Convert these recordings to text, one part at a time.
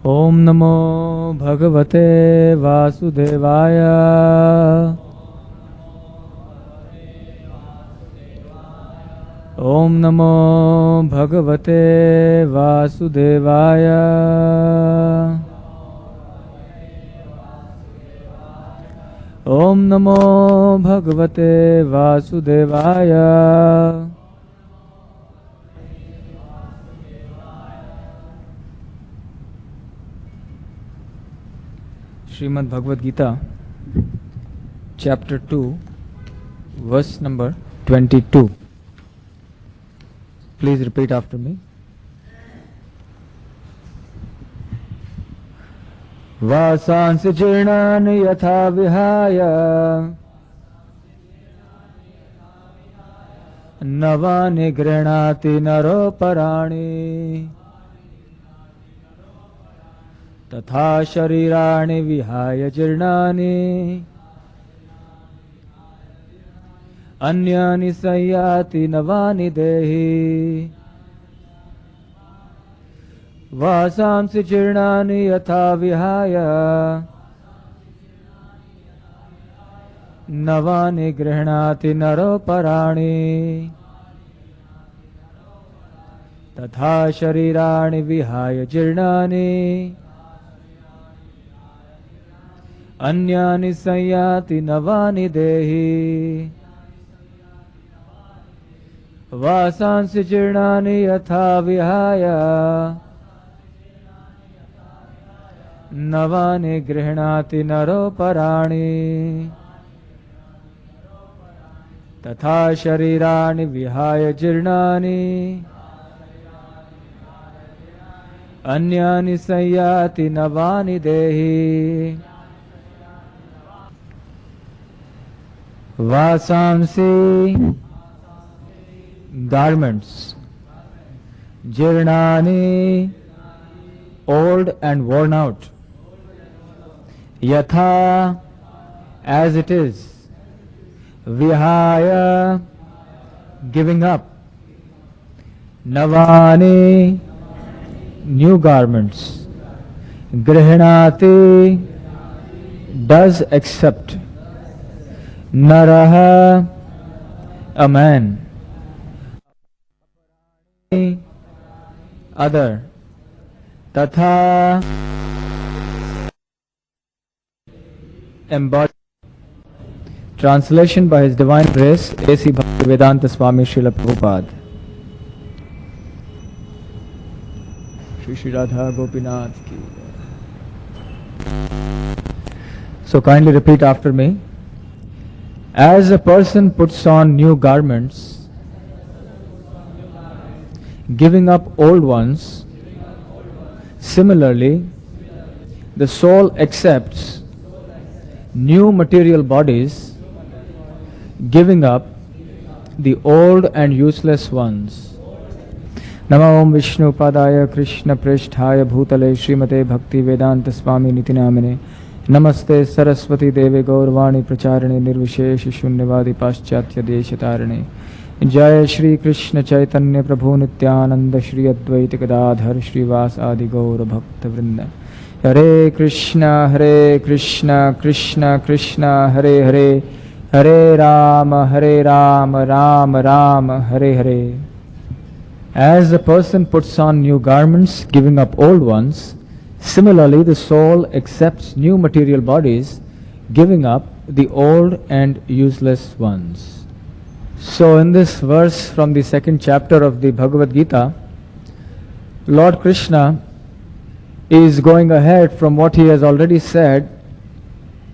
Om Namo Bhagavate Vasudevaya. Om Namo Bhagavate Vasudevaya. Om Namo Bhagavate Vasudevaya. Srimad Bhagavad Gita, chapter 2, verse number 22. Please repeat after me. Vasansi jirnani yatha vihaya navani grinati naro parani tatha sharirani vihaya jirnani anyani sayati navani dehi vasamsi jirnani yatha vihaya navani grihnati naro parani tatha sharirani vihaya jirnani anyani sayati navani dehi vasansi jirnani yatha vihaya navani grihnati naro parani tatha sharirani vihaya jirnani anyani sayati navani dehi vasamsi garments jirnani old and worn out yatha as it is vihaya giving up navani new garments grihnati does accept naraha a man other tatha embodied. Translation by His Divine Grace A.C. Bhaktivedanta Swami Srila Prabhupada. Shri Shri Radha Gopinath ki. So kindly repeat after me. As a person puts on new garments, giving up old ones, similarly, the soul accepts new material bodies, giving up the old and useless ones. Nama Om Vishnu Padaya Krishna Prishthaya Bhutale Srimate Bhakti Vedanta Swami Niti Namane Namaste Saraswati Deve Gaurvani Pracharane Nirvishesh Shunyavadi Paschatya Deshatarane Jaya Shri Krishna Chaitanya Prabhu Nityananda Shri Advaita Gadadhar Shri Vas Adi Gaura Bhakta Vrinda Hare Krishna Krishna Krishna Hare Hare Hare Rama Rama Rama Hare Hare. As a person puts on new garments, giving up old ones, similarly the soul accepts new material bodies, giving up the old and useless ones. So in this verse from the second chapter of the Bhagavad Gita, Lord Krishna is going ahead from what he has already said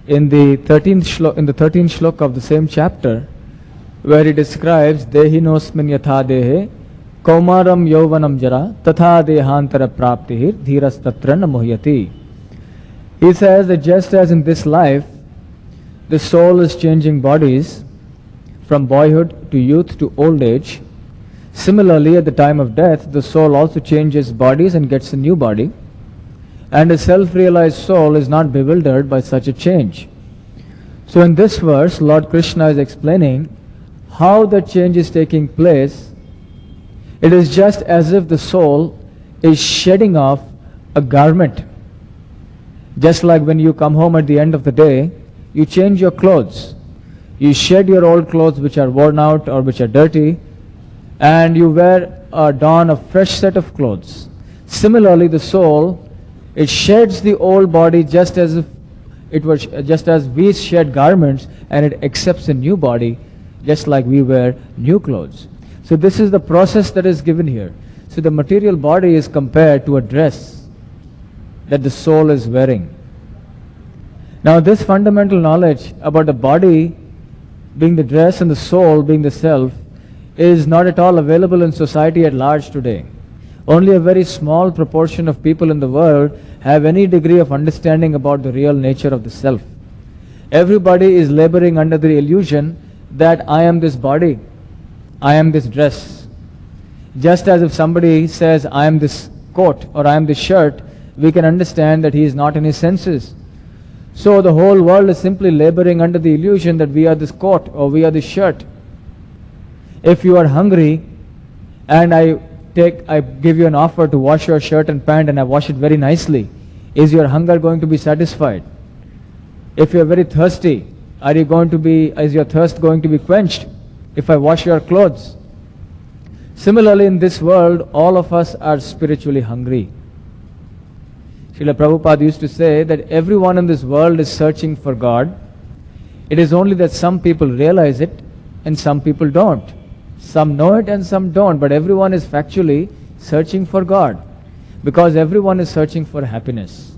in the 13th shlok of the same chapter, where he describes Dehinosmin yatha dehe kaumaram yauvanam jara tatha dehantara praptihir dhiras tatra na muhyati. He says that just as in this life the soul is changing bodies from boyhood to youth to old age, similarly at the time of death the soul also changes bodies and gets a new body. And a self-realized soul is not bewildered by such a change. So in this verse, Lord Krishna is explaining how the change is taking place. It is just as if the soul is shedding off a garment Just like when you come home at the end of the day, you change your clothes. You shed your old clothes which are worn out or which are dirty, and you don a fresh set of clothes. Similarly, the soul, it sheds the old body just as we shed garments, and it accepts a new body just like we wear new clothes. So this is the process that is given here. So the material body is compared to a dress that the soul is wearing. Now this fundamental knowledge about the body being the dress and the soul being the self is not at all available in society at large today. Only a very small proportion of people in the world have any degree of understanding about the real nature of the self. Everybody is laboring under the illusion that I am this body, I am this dress. Just as if somebody says I am this coat or I am this shirt, we can understand that he is not in his senses. So the whole world is simply laboring under the illusion that we are this coat or we are this shirt. If you are hungry and I give you an offer to wash your shirt and pant and I wash it very nicely, is your hunger going to be satisfied? If you are very thirsty, is your thirst going to be quenched if I wash your clothes? Similarly, in this world, all of us are spiritually hungry. Srila Prabhupada used to say that everyone in this world is searching for God. It is only that some people realize it and some people don't. Some know it and some don't, but everyone is factually searching for God because everyone is searching for happiness.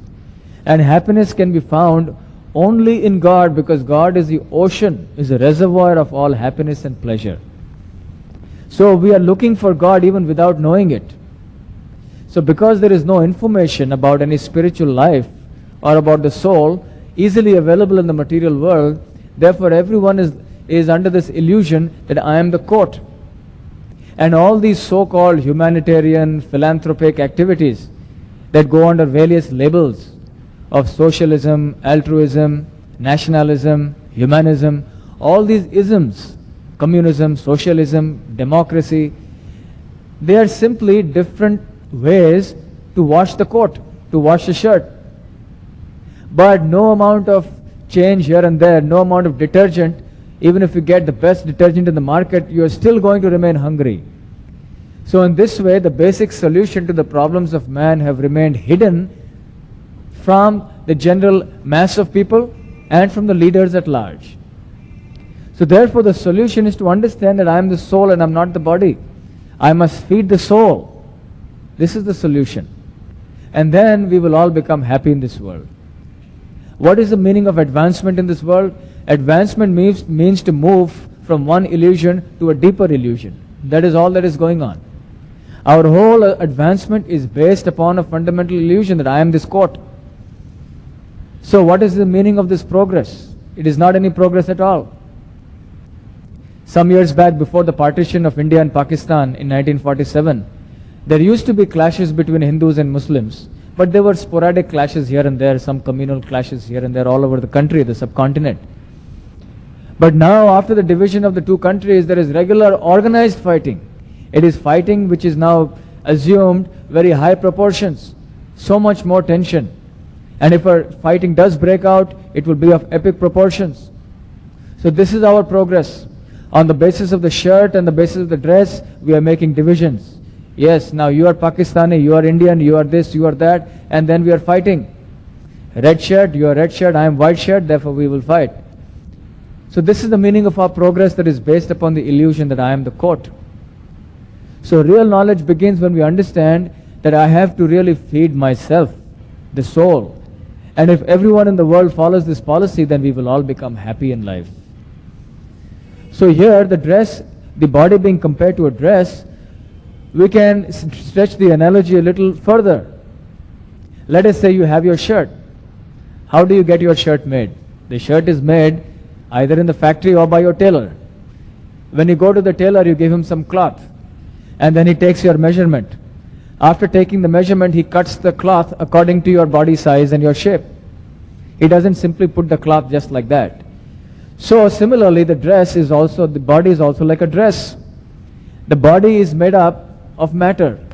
And happiness can be found only in God because God is the ocean, is the reservoir of all happiness and pleasure. So we are looking for God even without knowing it. So because there is no information about any spiritual life or about the soul easily available in the material world, therefore everyone is under this illusion that I am the coat. And all these so-called humanitarian, philanthropic activities that go under various labels of socialism, altruism, nationalism, humanism, all these isms, communism, socialism, democracy, they are simply different ways to wash the coat, to wash the shirt. But no amount of change here and there, no amount of detergent, even if you get the best detergent in the market, you are still going to remain hungry. So in this way, the basic solution to the problems of man have remained hidden from the general mass of people and from the leaders at large. So therefore the solution is to understand that I am the soul and I am not the body. I must feed the soul. This is the solution. And then we will all become happy in this world. What is the meaning of advancement in this world? Advancement means to move from one illusion to a deeper illusion. That is all that is going on. Our whole advancement is based upon a fundamental illusion that I am this coat. So what is the meaning of this progress? It is not any progress at all. Some years back, before the partition of India and Pakistan in 1947, there used to be clashes between Hindus and Muslims, but there were sporadic clashes here and there, some communal clashes here and there all over the country, the subcontinent. But now, after the division of the two countries, there is regular organized fighting. It is fighting which is now assumed very high proportions, so much more tension. And if a fighting does break out, it will be of epic proportions. So this is our progress. On the basis of the shirt and the basis of the dress, we are making divisions. Yes, now you are Pakistani, you are Indian, you are this, you are that, and then we are fighting. Red shirt, you are red shirt, I am white shirt, therefore we will fight. So this is the meaning of our progress that is based upon the illusion that I am the coat. So real knowledge begins when we understand that I have to really feed myself, the soul. And if everyone in the world follows this policy, then we will all become happy in life. So here the dress, the body being compared to a dress, we can stretch the analogy a little further. Let us say you have your shirt. How do you get your shirt made? The shirt is made either in the factory or by your tailor. When you go to the tailor, you give him some cloth, and then he takes your measurement. After taking the measurement, he cuts the cloth according to your body size and your shape. He doesn't simply put the cloth just like that. So similarly, the body is also like a dress. The body is made up of matter,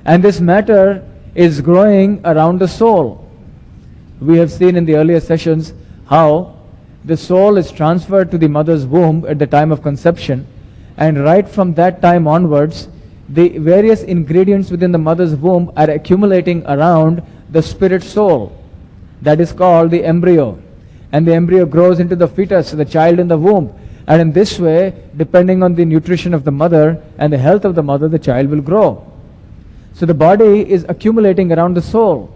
and this matter is growing around the soul. We have seen in the earlier sessions how the soul is transferred to the mother's womb at the time of conception, and right from that time onwards, the various ingredients within the mother's womb are accumulating around the spirit soul. That is called the embryo. And the embryo grows into the fetus, the child in the womb. And in this way, depending on the nutrition of the mother and the health of the mother, the child will grow. So the body is accumulating around the soul.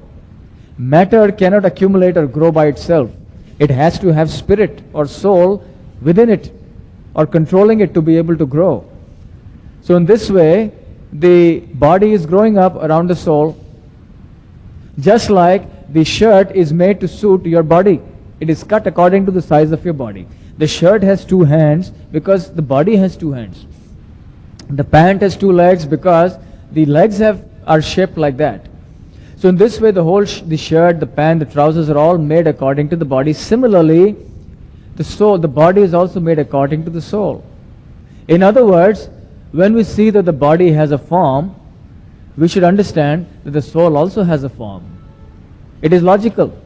Matter cannot accumulate or grow by itself. It has to have spirit or soul within it or controlling it to be able to grow. So in this way, the body is growing up around the soul, just like the shirt is made to suit your body. It is cut according to the size of your body. The shirt has 2 hands because the body has 2 hands. The pant has 2 legs because the legs are shaped like that. So in this way, the shirt, the pant, the trousers are all made according to the body. Similarly, the soul, the body is also made according to the soul. In other words, when we see that the body has a form, we should understand that the soul also has a form. It is logical.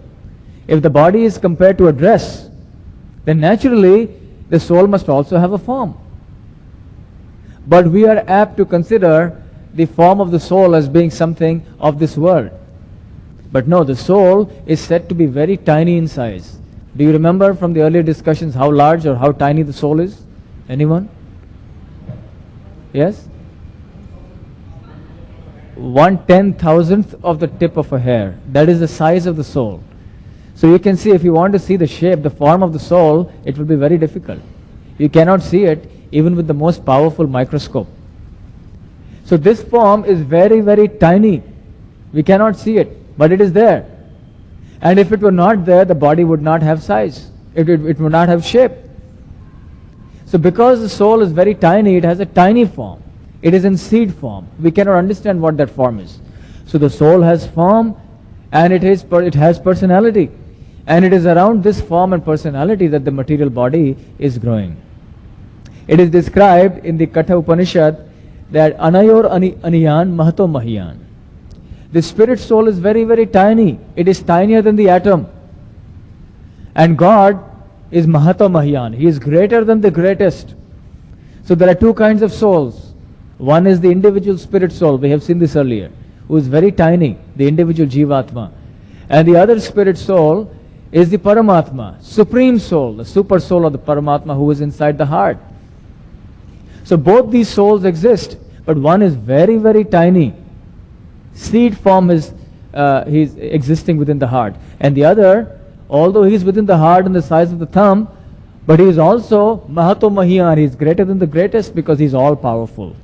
If the body is compared to a dress, then naturally the soul must also have a form. But we are apt to consider the form of the soul as being something of this world. But no, the soul is said to be very tiny in size. Do you remember from the earlier discussions how large or how tiny the soul is? Anyone? Yes? 1/10,000th of the tip of a hair. That is the size of the soul. So you can see, if you want to see the shape, the form of the soul, it will be very difficult. You cannot see it even with the most powerful microscope. So this form is very, very tiny. We cannot see it, but it is there. And if it were not there, the body would not have size. It would not have shape. So because the soul is very tiny, it has a tiny form. It is in seed form. We cannot understand what that form is. So the soul has form and it has personality. And it is around this form and personality that the material body is growing. It is described in the Katha Upanishad that Anayor Aniyan Mahato Mahiyan. The spirit soul is very, very tiny. It is tinier than the atom. And God is Mahato Mahiyan. He is greater than the greatest. So there are 2 kinds of souls. One is the individual spirit soul. We have seen this earlier. Who is very tiny. The individual Jivatma. And the other spirit soul is the Paramatma. Supreme soul. The super soul of the Paramatma who is inside the heart. So both these souls exist. But one is very, very tiny. Seed form is he's existing within the heart. And the other, although he is within the heart and the size of the thumb, but he is also Mahato Mahiyan. He is greater than the greatest because he is all powerful.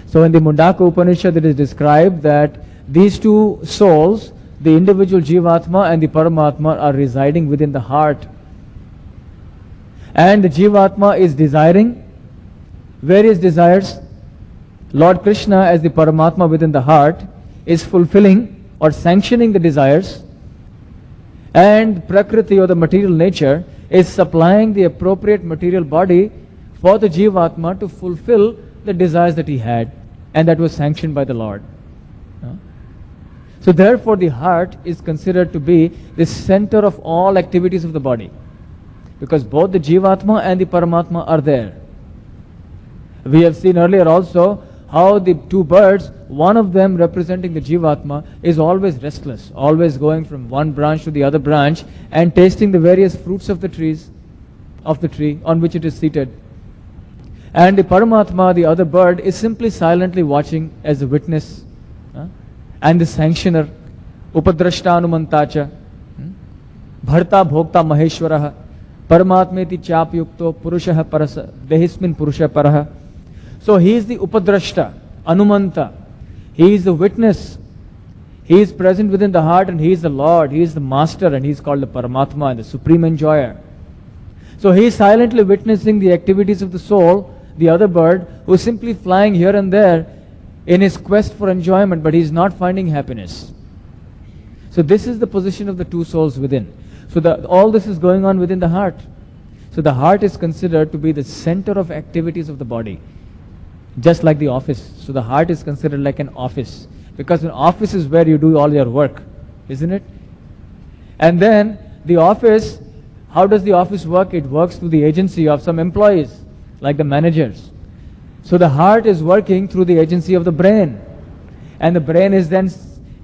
So in the Mundaka Upanishad it is described that these 2 souls, the individual Jivatma and the Paramatma, are residing within the heart. And the Jivatma is desiring various desires. Lord Krishna, as the Paramatma within the heart, is fulfilling or sanctioning the desires, and Prakriti or the material nature is supplying the appropriate material body for the Jivatma to fulfill the desires that he had, and that was sanctioned by the Lord. So therefore the heart is considered to be the center of all activities of the body, because both the Jivatma and the Paramatma are there. We have seen earlier also how the 2 birds, one of them representing the Jivatma, is always restless, always going from one branch to the other branch and tasting the various fruits of the tree on which it is seated. And the Paramatma, the other bird, is simply silently watching as a witness and the sanctioner. Upadrashtanumantacha Bharta Bhokta Maheshwaraha Paramatmeti Chapyukto Purushaha Parasa Dehismin Purusha Paraha. So he is the Upadrashta, Anumanta. He is the witness. He is present within the heart and he is the Lord. He is the master and he is called the Paramatma, the supreme enjoyer. So he is silently witnessing the activities of the soul, the other bird, who is simply flying here and there in his quest for enjoyment, but he is not finding happiness. So this is the position of the 2 souls within. So all this is going on within the heart. So the heart is considered to be the center of activities of the body. Just like the office. So the heart is considered like an office. Because an office is where you do all your work, isn't it? And then the office, how does the office work? It works through the agency of some employees, like the managers. So the heart is working through the agency of the brain. And the brain is then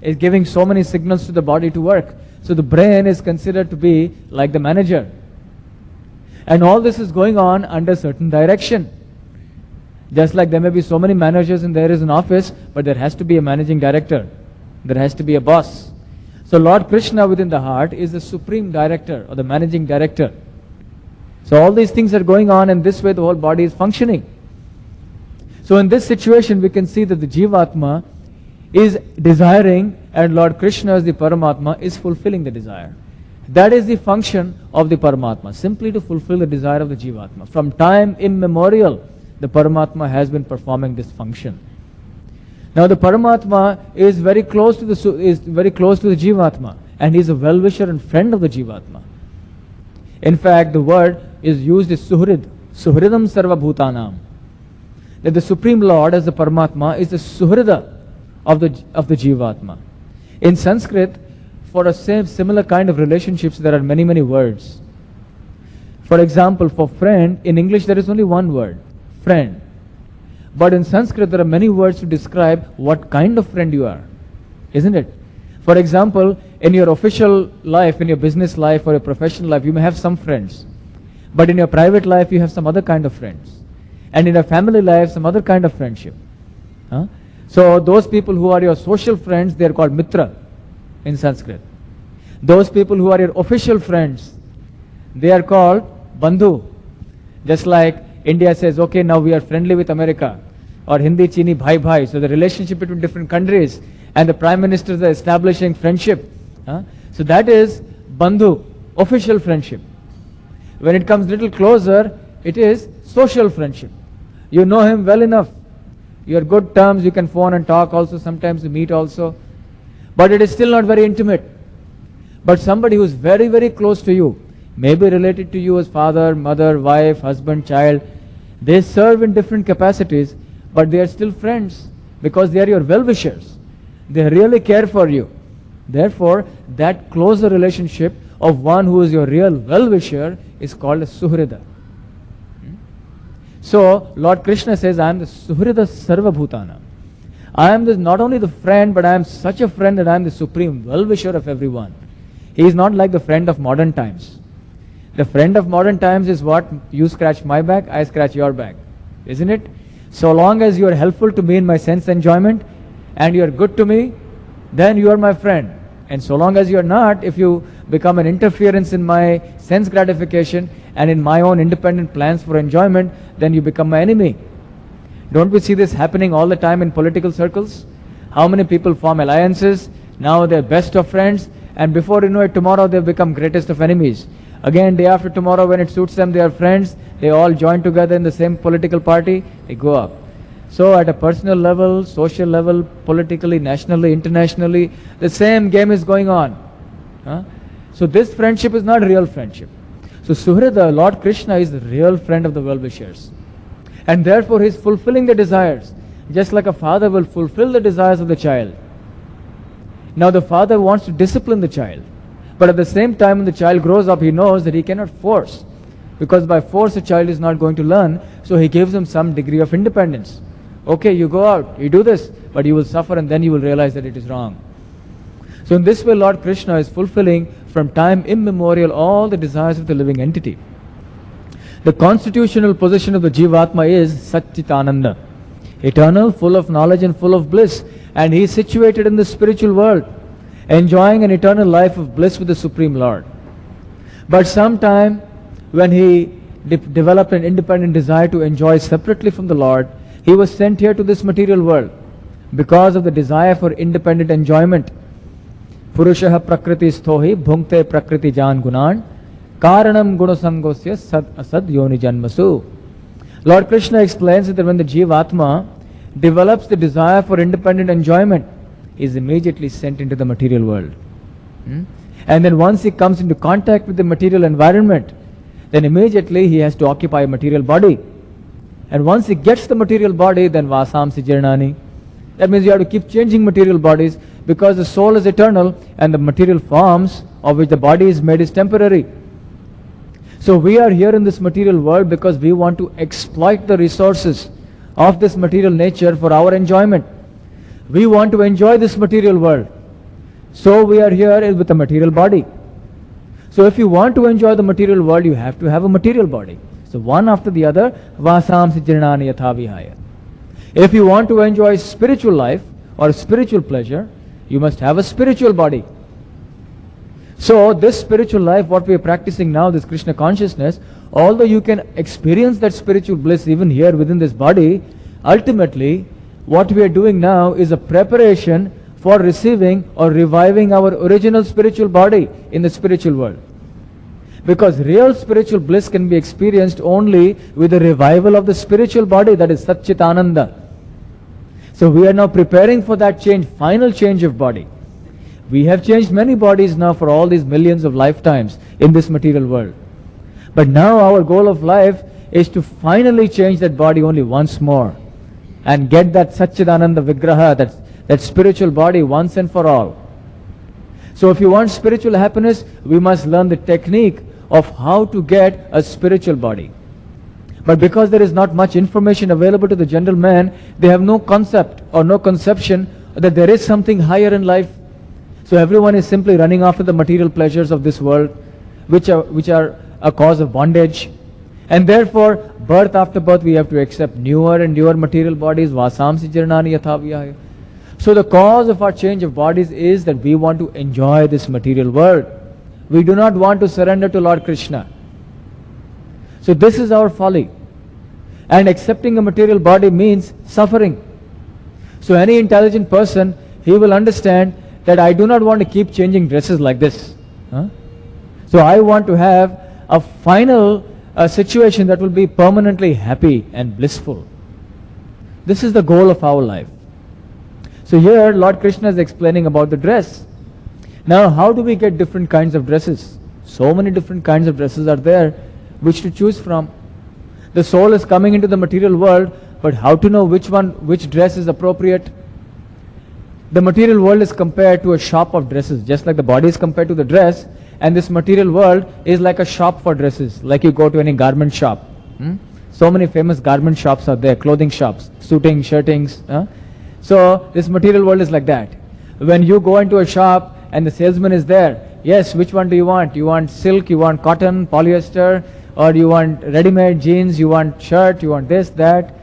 is giving so many signals to the body to work. So the brain is considered to be like the manager. And all this is going on under certain direction. Just like there may be so many managers and there is an office, but there has to be a managing director. There has to be a boss. So Lord Krishna within the heart is the supreme director or the managing director. So all these things are going on, and this way the whole body is functioning. So in this situation we can see that the Jivatma is desiring and Lord Krishna as the Paramatma is fulfilling the desire. That is the function of the Paramatma, simply to fulfill the desire of the Jivatma. From time immemorial, the Paramatma has been performing this function. Now the Paramatma is very close to the Jivatma, and he is a well-wisher and friend of the Jivatma. In fact, the word is used as Suhrid, Suhridam Sarva Bhutanam. That the Supreme Lord as the Paramatma is the Suhrida of the Jivatma. In Sanskrit, for a similar kind of relationships, there are many words. For example, for friend, in English there is only one word, friend. But in Sanskrit there are many words to describe what kind of friend you are, isn't it? For example, in your official life, in your business life or your professional life, you may have some friends. But in your private life, you have some other kind of friends. And in your family life, some other kind of friendship. So those people who are your social friends, they are called Mitra in Sanskrit. Those people who are your official friends, they are called Bandhu. Just like India says, okay, now we are friendly with America, or Hindi Chini Bhai Bhai. So the relationship between different countries, and the prime ministers are establishing friendship. So that is Bandhu, official friendship. When it comes little closer, it is social friendship. You know him well enough. You are good terms, you can phone and talk also, sometimes you meet also. But it is still not very intimate. But somebody who is very close to you, maybe related to you as father, mother, wife, husband, child, they serve in different capacities, but they are still friends because they are your well-wishers. They really care for you. Therefore, that closer relationship of one who is your real well-wisher is called a Suhrida. So, Lord Krishna says, I am the Suhrida Sarva Bhutana. I am not only the friend, but I am such a friend that I am the supreme well-wisher of everyone. He is not like the friend of modern times. The friend of modern times is what? You scratch my back, I scratch your back. Isn't it? So long as you are helpful to me in my sense enjoyment, and you are good to me, then you are my friend. And so long as you are not, if you become an interference in my sense gratification and in my own independent plans for enjoyment, then you become my enemy. Don't we see this happening all the time in political circles? How many people form alliances, now they're best of friends, and before you know it, tomorrow they've become greatest of enemies. Again, day after tomorrow, when it suits them, they are friends, they all join together in the same political party, they go up. So at a personal level, social level, politically, nationally, internationally, the same game is going on. So this friendship is not real friendship. So Suhrida, Lord Krishna, is the real friend of the well-wishers. And therefore he is fulfilling the desires, just like a father will fulfill the desires of the child. Now the father wants to discipline the child, but at the same time when the child grows up, he knows that he cannot force, because by force a child is not going to learn, so he gives him some degree of independence. Okay, you go out, you do this, but you will suffer and then you will realize that it is wrong. So in this way, Lord Krishna is fulfilling from time immemorial all the desires of the living entity. The constitutional position of the Jivatma is Satchitananda, eternal, full of knowledge and full of bliss. And he is situated in the spiritual world, enjoying an eternal life of bliss with the Supreme Lord. But sometime when he developed an independent desire to enjoy separately from the Lord, he was sent here to this material world because of the desire for independent enjoyment. Purushaha prakriti sthohi bhunkte prakriti jan gunan karanam gunasangosya sad asad yoni janmasu. Lord Krishna explains that when the Jivatma develops the desire for independent enjoyment, he is immediately sent into the material world. And then once he comes into contact with the material environment, then immediately he has to occupy a material body. And once he gets the material body, then vasamsi jirnani, That means you have to keep changing material bodies, because the soul is eternal and the material forms of which the body is made is temporary. So we are here in this material world because we want to exploit the resources of this material nature for our enjoyment. We want to enjoy this material world. So we are here with a material body. So if you want to enjoy the material world, you have to have a material body. So one after the other, vasamsi jirnani yatha vihaya. If you want to enjoy spiritual life or spiritual pleasure, you must have a spiritual body. So this spiritual life, what we are practicing now, this Krishna consciousness, although you can experience that spiritual bliss even here within this body, ultimately what we are doing now is a preparation for receiving or reviving our original spiritual body in the spiritual world. Because real spiritual bliss can be experienced only with the revival of the spiritual body, that is Satchitananda. So we are now preparing for that change, final change of body. We have changed many bodies now for all these millions of lifetimes in this material world. But now our goal of life is to finally change that body only once more and get that Satchidananda Vigraha, that spiritual body once and for all. So if you want spiritual happiness, we must learn the technique of how to get a spiritual body. But because there is not much information available to the general man, they have no concept or no conception that there is something higher in life. So everyone is simply running after the material pleasures of this world, which are a cause of bondage. And therefore, birth after birth, we have to accept newer and newer material bodies. Vasamsi jirnani yatha vihaya. So the cause of our change of bodies is that we want to enjoy this material world. We do not want to surrender to Lord Krishna. So this is our folly. And accepting a material body means suffering. So any intelligent person, he will understand that I do not want to keep changing dresses like this. So I want to have a final situation that will be permanently happy and blissful. This is the goal of our life. So here Lord Krishna is explaining about the dress. Now how do we get different kinds of dresses? So many different kinds of dresses are there which to choose from. The soul is coming into the material world, but how to know which dress is appropriate? The material world is compared to a shop of dresses, just like the body is compared to the dress, and this material world is like a shop for dresses, like you go to any garment shop. So many famous garment shops are there, clothing shops, suiting, shirtings. So this material world is like that. When you go into a shop and the salesman is there, yes, which one do you want? You want silk, you want cotton, polyester, or you want ready-made jeans, you want shirt, you want this, that.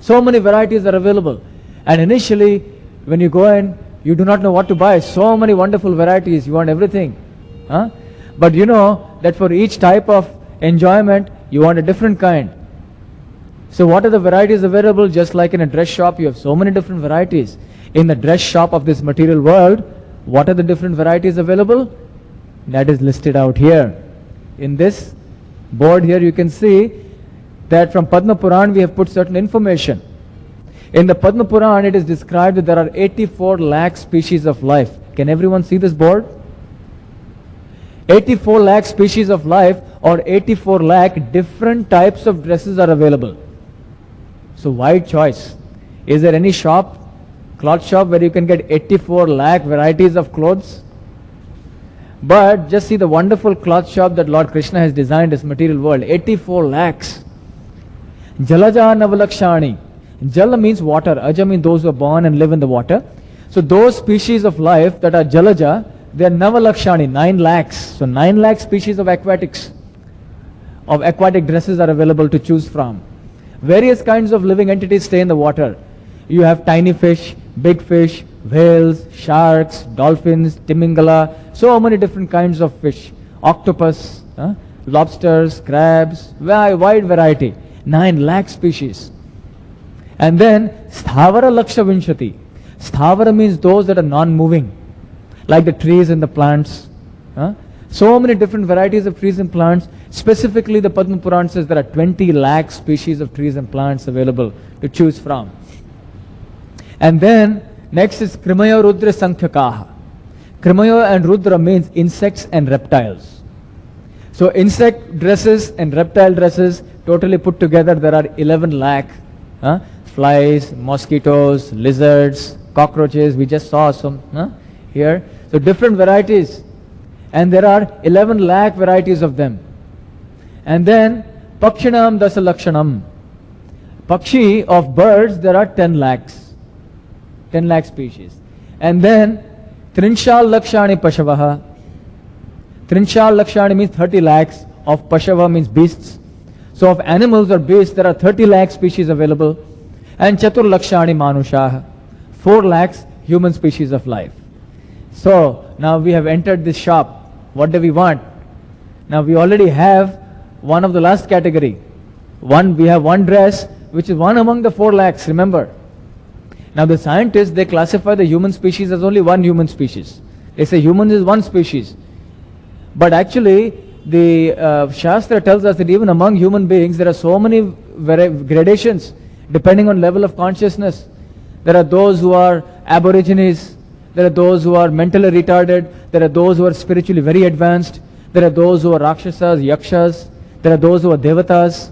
So many varieties are available. And initially, when you go in, you do not know what to buy. So many wonderful varieties, you want everything. But you know that for each type of enjoyment, you want a different kind. So what are the varieties available? Just like in a dress shop, you have so many different varieties. In the dress shop of this material world, what are the different varieties available? That is listed out here. In this board here, you can see that from Padma Puran we have put certain information. In the Padma Puran, it is described that there are 84 lakh species of life. Can everyone see this board? 84 lakh species of life, or 84 lakh different types of dresses are available. So wide choice. Is there any shop, cloth shop, where you can get 84 lakh varieties of clothes? But just see the wonderful cloth shop that Lord Krishna has designed this material world. 84 lakhs. Jalaja Navalakshani. Jala means water. Aja means those who are born and live in the water. So those species of life that are Jalaja, they are Navalakshani, 9 lakhs. So 9 lakh species of aquatic dresses are available to choose from. Various kinds of living entities stay in the water. You have tiny fish, big fish, whales, sharks, dolphins, timingala, so many different kinds of fish, octopus, lobsters, crabs, wide variety, 9 lakh species. And then Sthavara Laksha Vinshati. Sthavara means those that are non-moving, like the trees and the plants. So many different varieties of trees and plants. Specifically, the Padma Puran says there are 20 lakh species of trees and plants available to choose from. And then next is Krimaya Rudra Sankhakaha. Krimaya and Rudra means insects and reptiles. So insect dresses and reptile dresses totally put together there are 11 lakh. Flies, mosquitoes, lizards, cockroaches. We just saw some here. So different varieties. And there are 11 lakh varieties of them. And then Pakshinam Dasa Lakshanam. Pakshi of birds, there are 10 lakhs. 10 lakh species. And then Trinshal Lakshani Pashavaha. Trinshal Lakshani means 30 lakhs. Of Pashava means beasts. So of animals or beasts, there are 30 lakh species available. And Chatur Lakshani Manushaha. 4 lakhs human species of life. So now we have entered this shop. What do we want? Now we already have one of the last category. We have one dress which is one among the 4 lakhs, remember. Now the scientists, they classify the human species as only one human species. They say humans is one species. But actually the Shastra tells us that even among human beings there are so many gradations depending on level of consciousness. There are those who are aborigines. There are those who are mentally retarded. There are those who are spiritually very advanced. There are those who are Rakshasas, Yakshas. There are those who are Devatas.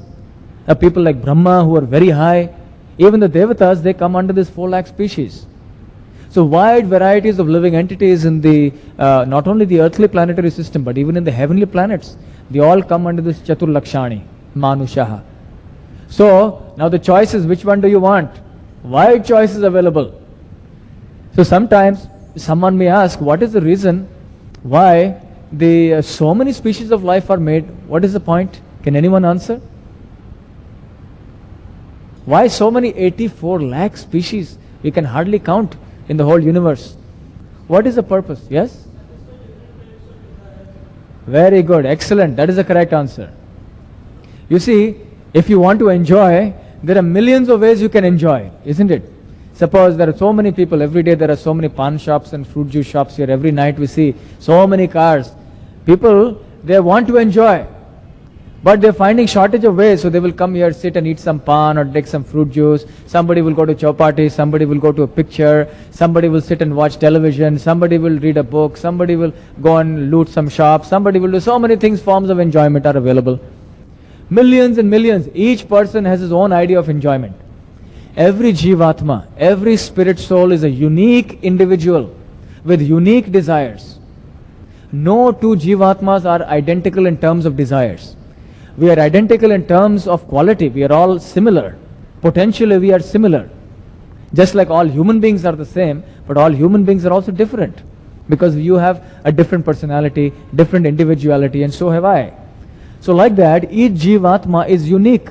There are people like Brahma who are very high. Even the Devatas, they come under this 4 lakh species. So wide varieties of living entities in the, not only the earthly planetary system, but even in the heavenly planets. They all come under this Chatur Lakshani, Manushaha. So now the choice is, which one do you want? Wide choices available. So sometimes someone may ask, what is the reason why the so many species of life are made? What is the point? Can anyone answer? Why so many 84 lakh species? We can hardly count in the whole universe. What is the purpose? Yes? Very good, excellent. That is the correct answer. You see, if you want to enjoy, there are millions of ways you can enjoy, isn't it? Suppose there are so many people, every day there are so many pan shops and fruit juice shops here. Every night we see so many cars. People, they want to enjoy, but they're finding shortage of ways, so they will come here, sit and eat some pan or take some fruit juice. Somebody will go to chowpatty, somebody will go to a picture, somebody will sit and watch television, somebody will read a book, somebody will go and loot some shops, somebody will do so many things. Forms of enjoyment are available. Millions and millions. Each person has his own idea of enjoyment. Every Jivatma, every spirit soul is a unique individual with unique desires. No two Jivatmas are identical in terms of desires. We are identical in terms of quality. We are all similar. Potentially we are similar. Just like all human beings are the same, but all human beings are also different. Because you have a different personality, different individuality, and so have I. So like that, each Jivatma is unique.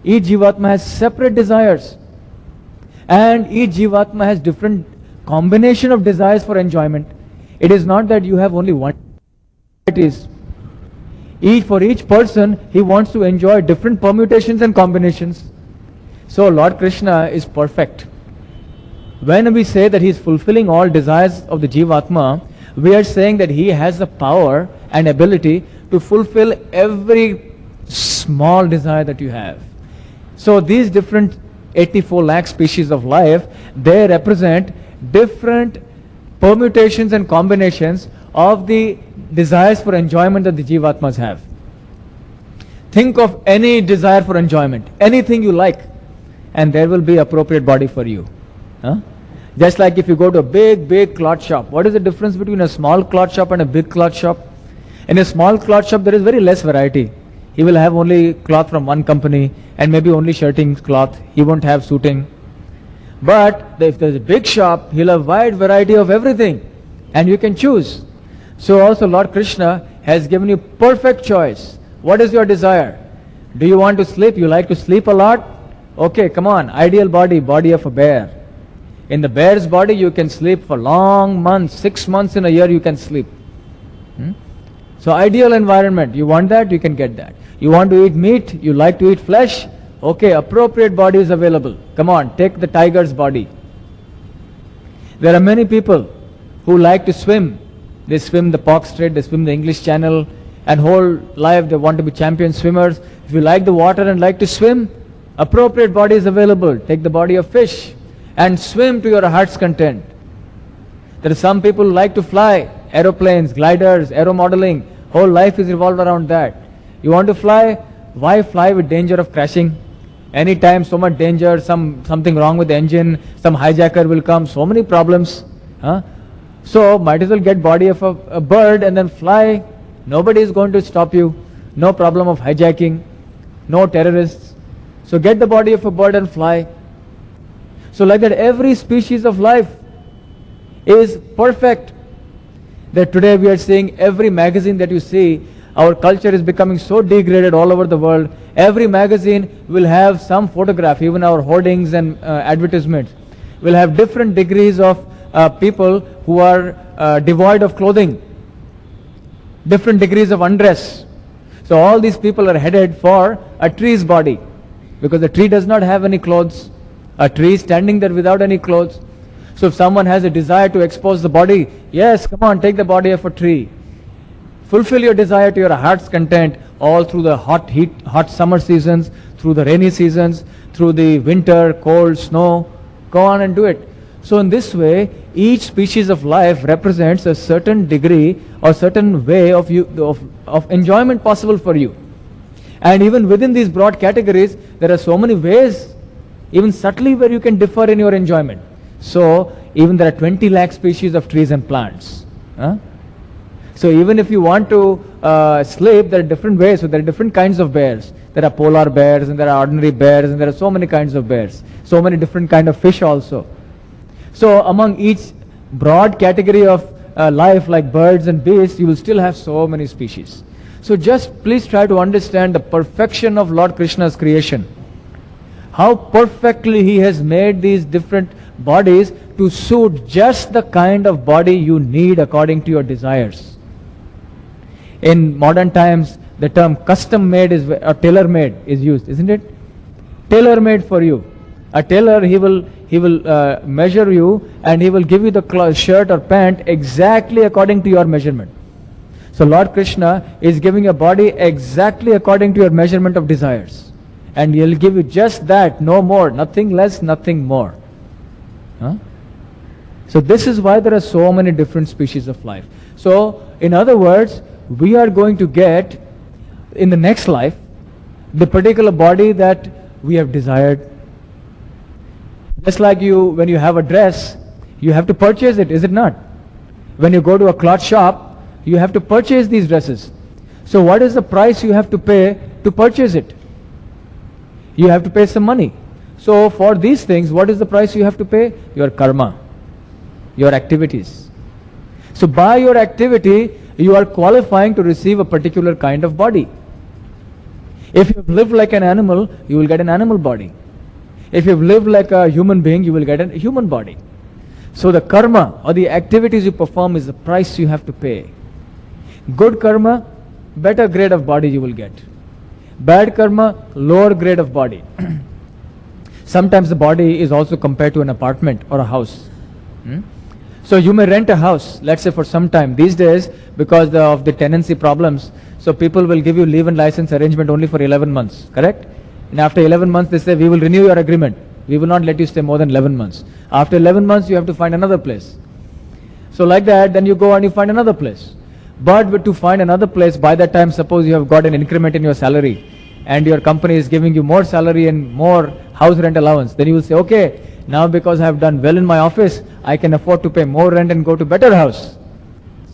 Each Jivatma has separate desires. And each Jivatma has different combination of desires for enjoyment. It is not that you have only one. It is. For each person, he wants to enjoy different permutations and combinations. So Lord Krishna is perfect. When we say that he is fulfilling all desires of the Jivatma, we are saying that he has the power and ability to fulfill every small desire that you have. So these different 84 lakh species of life, they represent different permutations and combinations of the desires for enjoyment that the Jivatmas have. Think of any desire for enjoyment, anything you like, and there will be appropriate body for you. Just like if you go to a big cloth shop, what is the difference between a small cloth shop and a big cloth shop? In a small cloth shop, there is very less variety. He will have only cloth from one company and maybe only shirting cloth. He won't have suiting. But if there's a big shop, he'll have wide variety of everything and you can choose. So also Lord Krishna has given you perfect choice. What is your desire? Do you want to sleep? You like to sleep a lot? Okay, come on. Ideal body, body of a bear. In the bear's body, you can sleep for long months, 6 months in a year you can sleep. So ideal environment, you want that, you can get that. You want to eat meat, you like to eat flesh, okay, appropriate body is available. Come on, take the tiger's body. There are many people who like to swim. They swim the Park Strait, they swim the English Channel, and whole life they want to be champion swimmers. If you like the water and like to swim, appropriate body is available. Take the body of fish and swim to your heart's content. There are some people who like to fly, aeroplanes, gliders, aero modeling. Whole life is revolved around that. You want to fly? Why fly with danger of crashing? Anytime so much danger, something wrong with the engine, some hijacker will come, so many problems. So might as well get body of a bird and then fly. Nobody is going to stop you. No problem of hijacking, no terrorists. So get the body of a bird and fly. So like that, every species of life is perfect. That today we are seeing every magazine that you see, our culture is becoming so degraded all over the world. Every magazine will have some photograph, even our hoardings and advertisements will have different degrees of people who are devoid of clothing, different degrees of undress. So all these people are headed for a tree's body, because the tree does not have any clothes. A tree standing there without any clothes. So if someone has a desire to expose the body, yes, come on, take the body of a tree. Fulfill your desire to your heart's content all through the hot summer seasons, through the rainy seasons, through the winter, cold, snow. Go on and do it. So in this way, each species of life represents a certain degree or certain way of enjoyment possible for you. And even within these broad categories, there are so many ways, even subtly, where you can differ in your enjoyment. So even there are 20 lakh species of trees and plants. So even if you want to sleep, there are different ways. So there are different kinds of bears. There are polar bears and there are ordinary bears and there are so many kinds of bears. So many different kinds of fish also. So among each broad category of life like birds and beasts, you will still have so many species. So just please try to understand the perfection of Lord Krishna's creation. How perfectly he has made these different bodies to suit just the kind of body you need according to your desires. In modern times, the term custom made or tailor made is used, isn't it? Tailor made for you. A tailor, he will measure you and he will give you the shirt or pant exactly according to your measurement. So Lord Krishna is giving a body exactly according to your measurement of desires. And he'll give you just that, no more, nothing less, nothing more. So this is why there are so many different species of life. So in other words, we are going to get in the next life the particular body that we have desired. Just like when you have a dress, you have to purchase it, is it not? When you go to a cloth shop, you have to purchase these dresses. So what is the price you have to pay to purchase it? You have to pay some money. So for these things, what is the price you have to pay? Your karma, your activities. So by your activity, you are qualifying to receive a particular kind of body. If you have lived like an animal, you will get an animal body. If you have lived like a human being, you will get a human body. So the karma or the activities you perform is the price you have to pay. Good karma, better grade of body you will get. Bad karma, lower grade of body. Sometimes the body is also compared to an apartment or a house. So you may rent a house, let's say for some time. These days, because of the tenancy problems, so people will give you leave and license arrangement only for 11 months, correct? And after 11 months, they say, we will renew your agreement. We will not let you stay more than 11 months. After 11 months, you have to find another place. So like that, then you go and you find another place. But to find another place, by that time, suppose you have got an increment in your salary and your company is giving you more salary and more house rent allowance, then you will say, okay, now because I have done well in my office, I can afford to pay more rent and go to better house.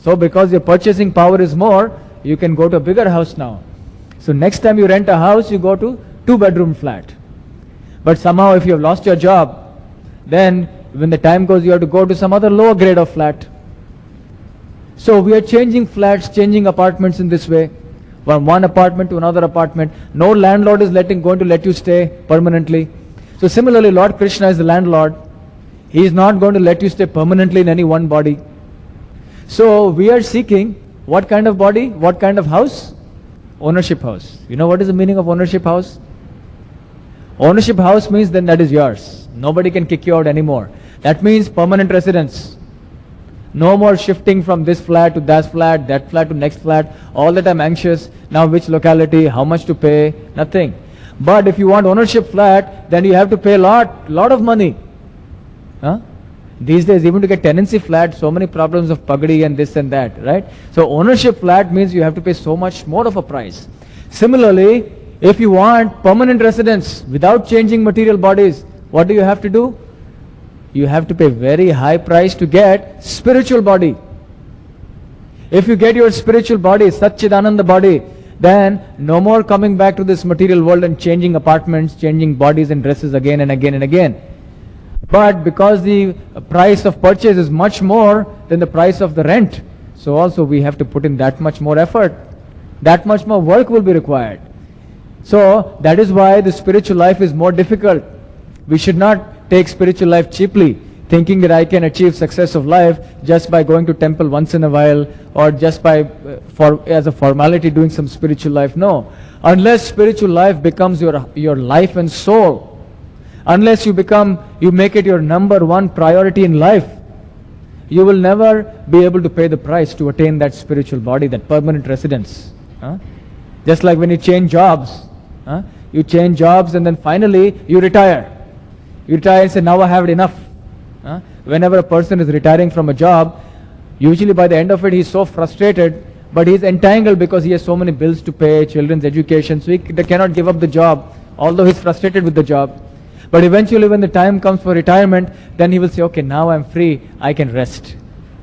So because your purchasing power is more, you can go to a bigger house now. So next time you rent a house, you go to 2-bedroom flat. But somehow if you have lost your job, then when the time goes, you have to go to some other lower grade of flat. So we are changing flats, changing apartments in this way, from one apartment to another apartment. No landlord is going to let you stay permanently. So similarly, Lord Krishna is the landlord. He is not going to let you stay permanently in any one body. So we are seeking what kind of body, what kind of house? Ownership house. You know what is the meaning of ownership house? Ownership house means then that is yours. Nobody can kick you out anymore. That means permanent residence. No more shifting from this flat to that flat to next flat. All the time anxious. Now which locality, how much to pay, nothing. But if you want ownership flat, then you have to pay a lot of money. These days, even to get tenancy flat, so many problems of pagadi and this and that, right? So ownership flat means you have to pay so much more of a price. Similarly, If you want permanent residence without changing material bodies, what do you have to do? You have to pay very high price to get spiritual body. If you get your spiritual body, Satchidananda body, then no more coming back to this material world and changing apartments, changing bodies and dresses again and again and again. But because the price of purchase is much more than the price of the rent, so also we have to put in that much more effort. That much more work will be required. So that is why the spiritual life is more difficult. We should not take spiritual life cheaply, thinking that I can achieve success of life just by going to temple once in a while, or just by as a formality doing some spiritual life. No. Unless spiritual life becomes your life and soul, unless you make it your number one priority in life, you will never be able to pay the price to attain that spiritual body, that permanent residence. Just like when you change jobs. You change jobs and then finally you retire. You retire and say, now I have it enough. Whenever a person is retiring from a job, usually by the end of it he is so frustrated, but he is entangled because he has so many bills to pay, children's education, so they cannot give up the job, although he is frustrated with the job. But eventually when the time comes for retirement, then he will say, okay, now I am free, I can rest.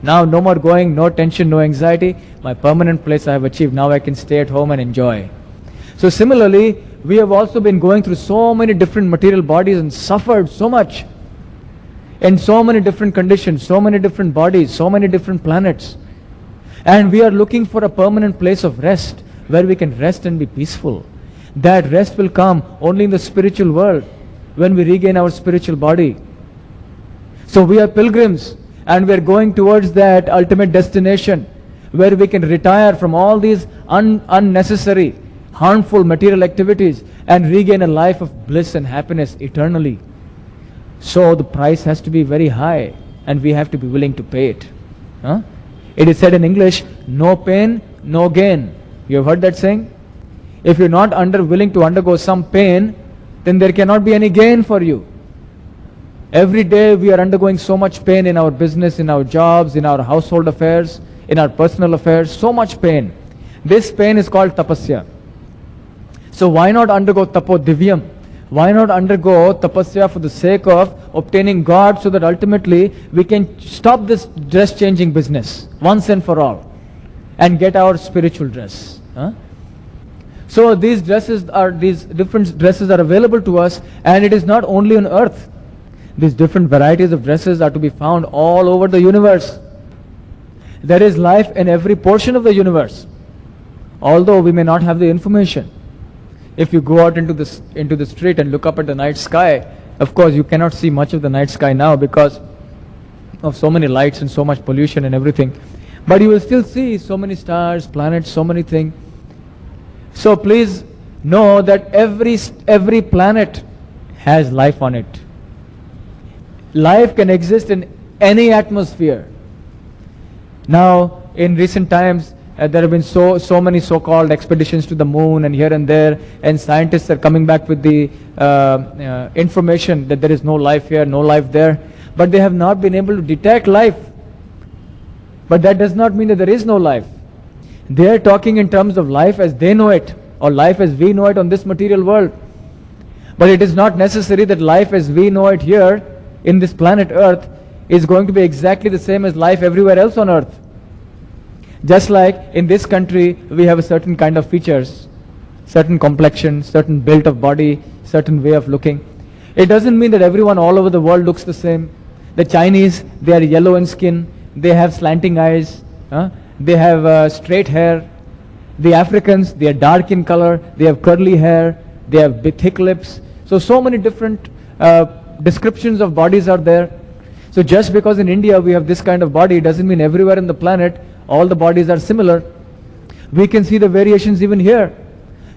Now no more going, no tension, no anxiety, my permanent place I have achieved, now I can stay at home and enjoy. So similarly, we have also been going through so many different material bodies and suffered so much in so many different conditions, so many different bodies, so many different planets. And we are looking for a permanent place of rest where we can rest and be peaceful. That rest will come only in the spiritual world when we regain our spiritual body. So we are pilgrims and we are going towards that ultimate destination where we can retire from all these unnecessary, harmful material activities and regain a life of bliss and happiness eternally. So the price has to be very high and we have to be willing to pay it. It is said in English, no pain, no gain. You have heard that saying? If you're not willing to undergo some pain, then there cannot be any gain for you. Every day we are undergoing so much pain in our business, in our jobs, in our household affairs, in our personal affairs, so much pain. This pain is called tapasya. So why not undergo tapo divyam? Why not undergo tapasya for the sake of obtaining God, so that ultimately we can stop this dress changing business once and for all and get our spiritual dress. So these different dresses are available to us, and it is not only on earth. These different varieties of dresses are to be found all over the universe. There is life in every portion of the universe, although we may not have the information. If you go out into the street and look up at the night sky, of course you cannot see much of the night sky now because of so many lights and so much pollution and everything. But you will still see so many stars, planets, so many things. So please know that every planet has life on it. Life can exist in any atmosphere. Now, in recent times, there have been so many so-called expeditions to the moon and here and there, and scientists are coming back with the information that there is no life here, no life there, but they have not been able to detect life. But that does not mean that there is no life. They are talking in terms of life as they know it, or life as we know it on this material world. But it is not necessary that life as we know it here in this planet Earth is going to be exactly the same as life everywhere else on Earth. Just like in this country we have a certain kind of features, certain complexion, certain build of body, certain way of looking. It doesn't mean that everyone all over the world looks the same. The Chinese, they are yellow in skin, they have slanting eyes, they have straight hair. The Africans, they are dark in color, they have curly hair, they have thick lips. So many different descriptions of bodies are there. So just because in India we have this kind of body doesn't mean everywhere in the planet all the bodies are similar. We can see the variations even here.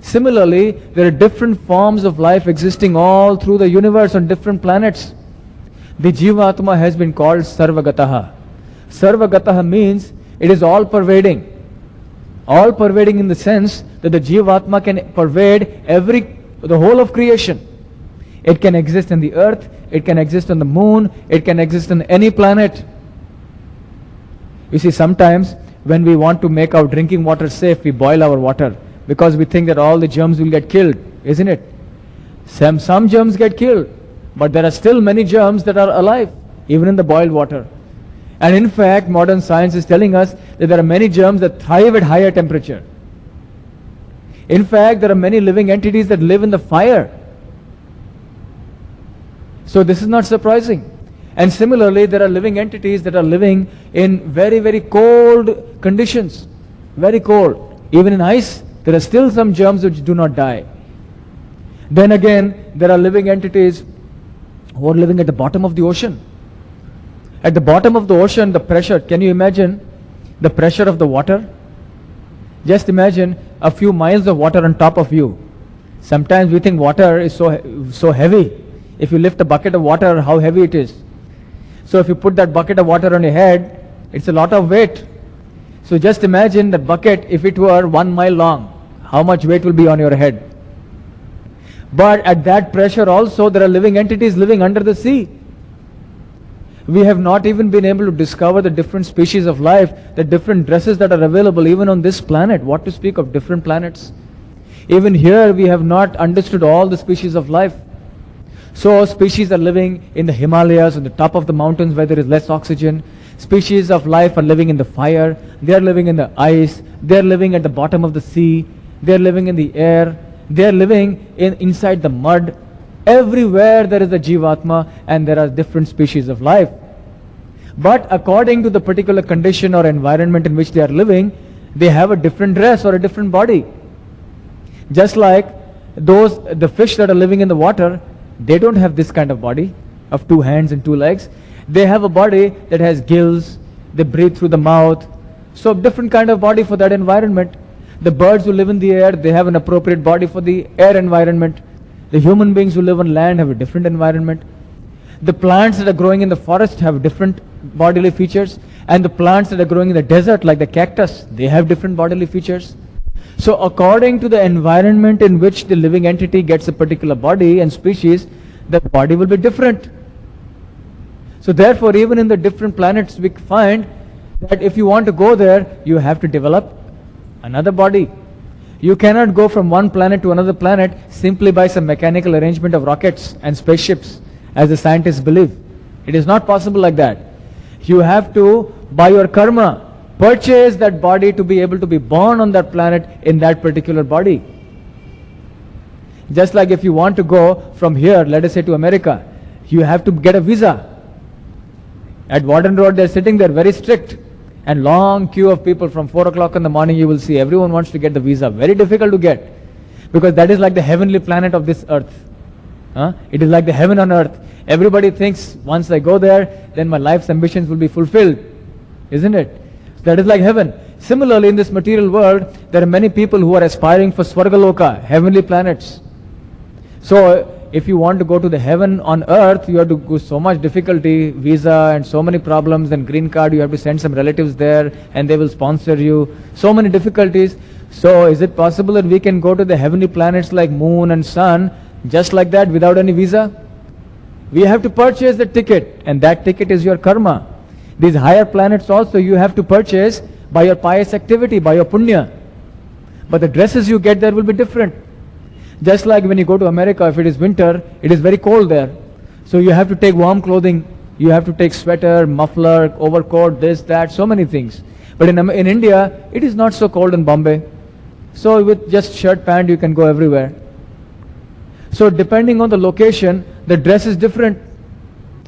Similarly, there are different forms of life existing all through the universe on different planets. The Jivatma has been called Sarvagataha. Sarvagataha means it is all pervading. All pervading in the sense that the Jivatma can pervade the whole of creation. It can exist in the earth, it can exist on the moon, it can exist on any planet. You see, sometimes when we want to make our drinking water safe, we boil our water because we think that all the germs will get killed. isn't it? Some germs get killed, but there are still many germs that are alive, even in the boiled water. And in fact, modern science is telling us that there are many germs that thrive at higher temperature. In fact, there are many living entities that live in the fire. So this is not surprising. And similarly, there are living entities that are living in very, very cold conditions. Very cold. Even in ice, there are still some germs which do not die. Then again, there are living entities who are living at the bottom of the ocean. At the bottom of the ocean, the pressure, can you imagine the pressure of the water? Just imagine a few miles of water on top of you. Sometimes we think water is so heavy. If you lift a bucket of water, how heavy it is. So if you put that bucket of water on your head, it's a lot of weight. So just imagine that bucket, if it were 1 mile long, how much weight will be on your head. But at that pressure also, there are living entities living under the sea. We have not even been able to discover the different species of life, the different dresses that are available even on this planet. What to speak of different planets? Even here we have not understood all the species of life. So species are living in the Himalayas, on the top of the mountains where there is less oxygen. Species of life are living in the fire. They are living in the ice. They are living at the bottom of the sea. They are living in the air. They are living inside the mud. Everywhere there is a Jivatma and there are different species of life. But according to the particular condition or environment in which they are living, they have a different dress or a different body. Just like the fish that are living in the water, they don't have this kind of body of 2 hands and 2 legs. They have a body that has gills, they breathe through the mouth. So different kind of body for that environment. The birds who live in the air, they have an appropriate body for the air environment. The human beings who live on land have a different environment. The plants that are growing in the forest have different bodily features. And the plants that are growing in the desert, like the cactus, they have different bodily features. So according to the environment in which the living entity gets a particular body and species, the body will be different. So therefore, even in the different planets, we find that if you want to go there, you have to develop another body. You cannot go from one planet to another planet simply by some mechanical arrangement of rockets and spaceships, as the scientists believe. It is not possible like that. You have to, by your karma, purchase that body to be able to be born on that planet in that particular body. Just like if you want to go from here, let us say to America, you have to get a visa. At Warden Road, they're sitting there very strict. And long queue of people from 4 o'clock in the morning, you will see everyone wants to get the visa. Very difficult to get. Because that is like the heavenly planet of this earth. It is like the heaven on earth. Everybody thinks once I go there, then my life's ambitions will be fulfilled. Isn't it? That is like heaven. Similarly, in this material world, there are many people who are aspiring for Swargaloka, heavenly planets. So, if you want to go to the heaven on earth, you have to go so much difficulty, visa and so many problems, and green card, you have to send some relatives there and they will sponsor you. So many difficulties. So is it possible that we can go to the heavenly planets like moon and sun just like that without any visa? We have to purchase the ticket, and that ticket is your karma. These higher planets also you have to purchase by your pious activity, by your punya. But the dresses you get there will be different. Just like when you go to America, if it is winter, it is very cold there. So you have to take warm clothing. You have to take sweater, muffler, overcoat, this, that, so many things. But in India, it is not so cold in Bombay. So with just shirt, pant, you can go everywhere. So depending on the location, the dress is different.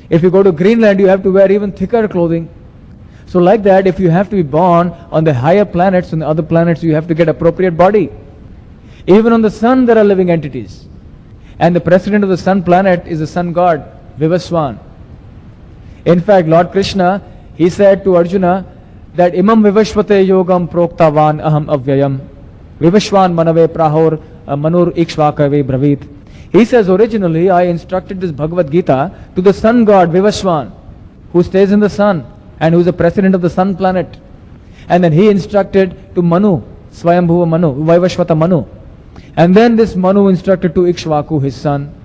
If you go to Greenland, you have to wear even thicker clothing. So like that, if you have to be born on the higher planets, on the other planets, you have to get appropriate body. Even on the sun, there are living entities. And the president of the sun planet is the sun god, Vivaswan. In fact, Lord Krishna, he said to Arjuna that Imam Vivashvate Yogam Proktavan Aham Avyayam Vivaswan Manave Prahor Manur Ikshvakave Bravit. He says, originally I instructed this Bhagavad Gita to the sun god Vivaswan, who stays in the sun and who is the president of the sun planet. And then he instructed to Manu, Swayambhuva Manu, Vaivashvata Manu. And then this Manu instructed to Ikshvaku, his son.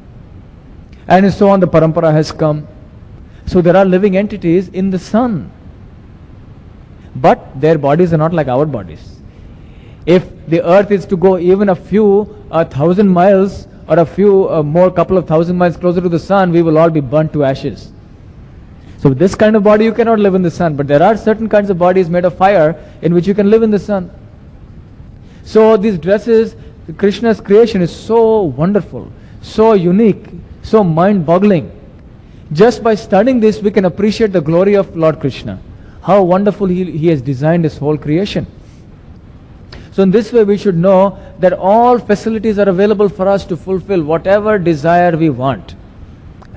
And so on, the parampara has come. So there are living entities in the sun. But their bodies are not like our bodies. If the earth is to go even a few 1,000 miles or a few more couple of thousand miles closer to the sun, we will all be burnt to ashes. So with this kind of body you cannot live in the sun, but there are certain kinds of bodies made of fire in which you can live in the sun. So these dresses, Krishna's creation is so wonderful, so unique, so mind-boggling. Just by studying this, we can appreciate the glory of Lord Krishna. How wonderful he has designed his whole creation. So in this way we should know that all facilities are available for us to fulfill whatever desire we want.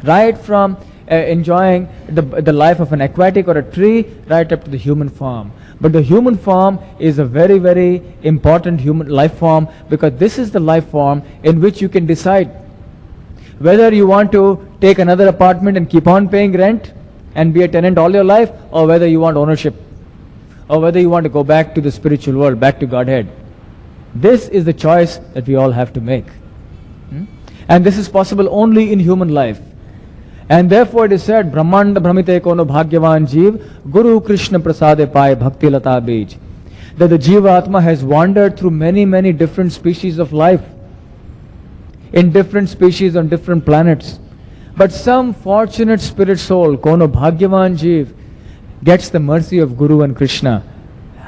Right from enjoying the life of an aquatic or a tree, right up to the human form. But the human form is a very, very important human life form, because this is the life form in which you can decide whether you want to take another apartment and keep on paying rent and be a tenant all your life, or whether you want ownership, or whether you want to go back to the spiritual world, back to Godhead. This is the choice that we all have to make. And this is possible only in human life. And therefore it is said, Brahmanda Brahmite Kono Bhagyavan Jeev, Guru Krishna Prasade Pai Bhakti Lata Bij. That the Jiva Atma has wandered through many, many different species of life, in different species on different planets. But some fortunate spirit soul, Kono Bhagyavan Jeev, gets the mercy of Guru and Krishna,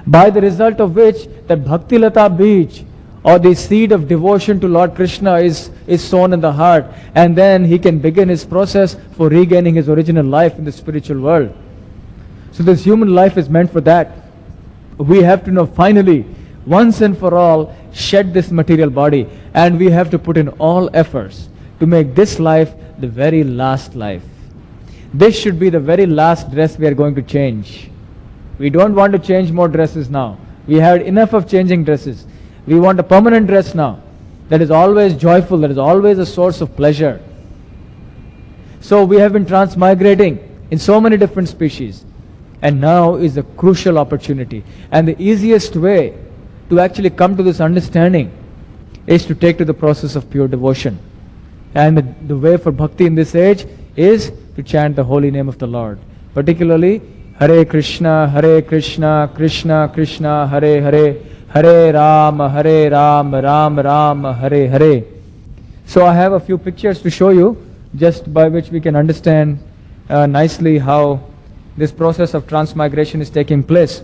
by the result of which that Bhakti Lata Bij, or the seed of devotion to Lord Krishna, is sown in the heart, and then he can begin his process for regaining his original life in the spiritual world. So this human life is meant for that. We have to know finally, once and for all, shed this material body, and we have to put in all efforts to make this life the very last life. This should be the very last dress we are going to change. We don't want to change more dresses now. We had enough of changing dresses. We want a permanent dress now, that is always joyful, that is always a source of pleasure. So we have been transmigrating in so many different species, and now is a crucial opportunity. And the easiest way to actually come to this understanding is to take to the process of pure devotion. And the way for bhakti in this age is to chant the holy name of the Lord. Particularly, Hare Krishna, Krishna Krishna, Hare Hare, Hare Ram, Ram Ram, Hare Hare. So I have a few pictures to show you, just by which we can understand nicely how this process of transmigration is taking place.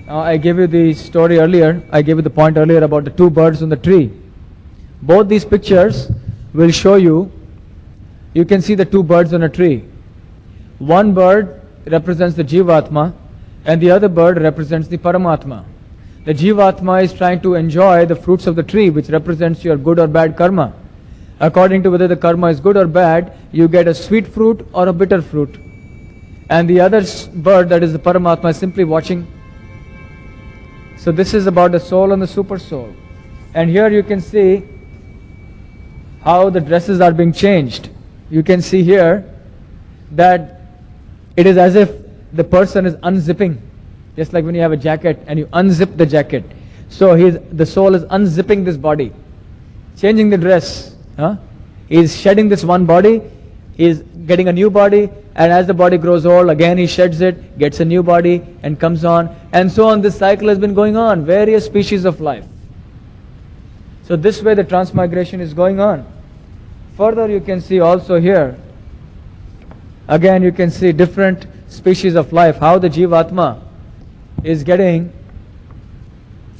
I gave you the story earlier, I gave you the point earlier about the two birds on the tree. Both these pictures will show you, you can see the two birds on a tree. One bird represents the Jivatma, and the other bird represents the Paramatma. The Jivatma is trying to enjoy the fruits of the tree, which represents your good or bad karma. According to whether the karma is good or bad, you get a sweet fruit or a bitter fruit. And the other bird, that is the Paramatma, is simply watching. So this is about the soul and the super soul. And here you can see how the dresses are being changed. You can see here that it is as if the person is unzipping, just like when you have a jacket and you unzip the jacket. So the soul is unzipping this body, changing the dress. He is shedding this one body, he is getting a new body, and as the body grows old, again he sheds it, gets a new body, and comes on. And so on, this cycle has been going on, various species of life. So this way the transmigration is going on. Further, you can see also here, again you can see different species of life, how the Jivatma is getting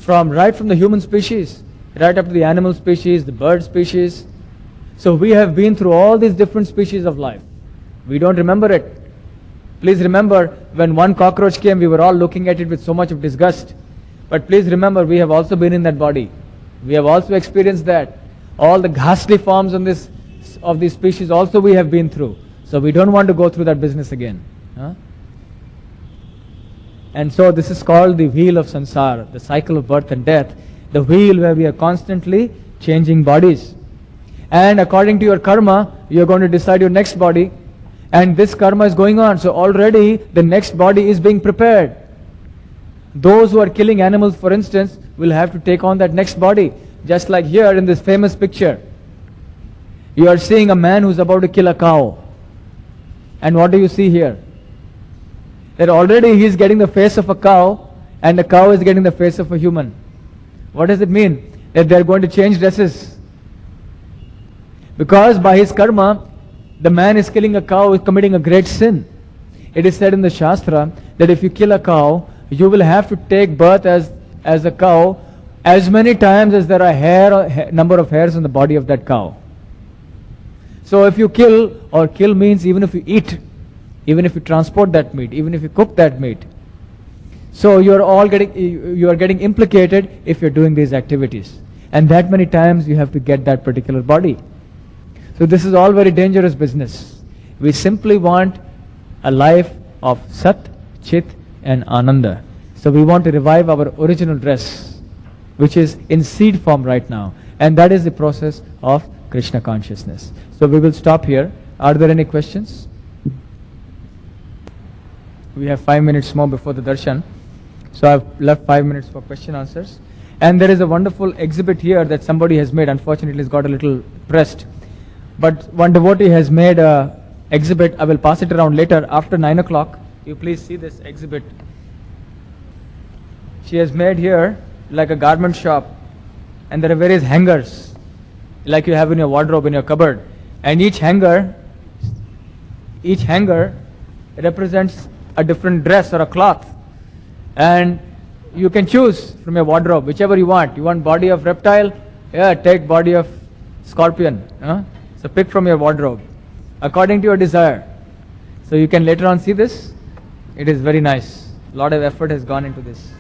right from the human species, right up to the animal species, the bird species. So we have been through all these different species of life. We don't remember it. Please remember, when one cockroach came, we were all looking at it with so much of disgust. But please remember, we have also been in that body. We have also experienced that. All the ghastly forms of these species also we have been through. So we don't want to go through that business again. And so this is called the wheel of samsara, the cycle of birth and death. The wheel where we are constantly changing bodies. And according to your karma, you are going to decide your next body. And this karma is going on. So already the next body is being prepared. Those who are killing animals, for instance, will have to take on that next body. Just like here in this famous picture. You are seeing a man who's about to kill a cow. And what do you see here? That already he is getting the face of a cow, and the cow is getting the face of a human. What does it mean? that they are going to change dresses. Because by his karma, the man is killing a cow, is committing a great sin. It is said in the Shastra that if you kill a cow, you will have to take birth as a cow as many times as there are number of hairs on the body of that cow. So if you kill, or kill means even if you eat, even if you transport that meat, even if you cook that meat, so you are getting implicated if you're doing these activities. And that many times you have to get that particular body. So this is all very dangerous business. We simply want a life of Sat, Chit and Ananda. So we want to revive our original dress, which is in seed form right now. And that is the process of Krishna consciousness. So we will stop here. Are there any questions? We have 5 minutes more before the darshan. So I've left 5 minutes for question answers. And there is a wonderful exhibit here that somebody has made. Unfortunately, it's got a little pressed. But one devotee has made a exhibit. I will pass it around later after 9 o'clock. You please see this exhibit. She has made here like a garment shop. And there are various hangers like you have in your wardrobe, in your cupboard. And each hanger represents a different dress or a cloth. And you can choose from your wardrobe whichever you want. You want body of reptile? Yeah, take body of scorpion. So pick from your wardrobe according to your desire. So you can later on see this. It is very nice. A lot of effort has gone into this.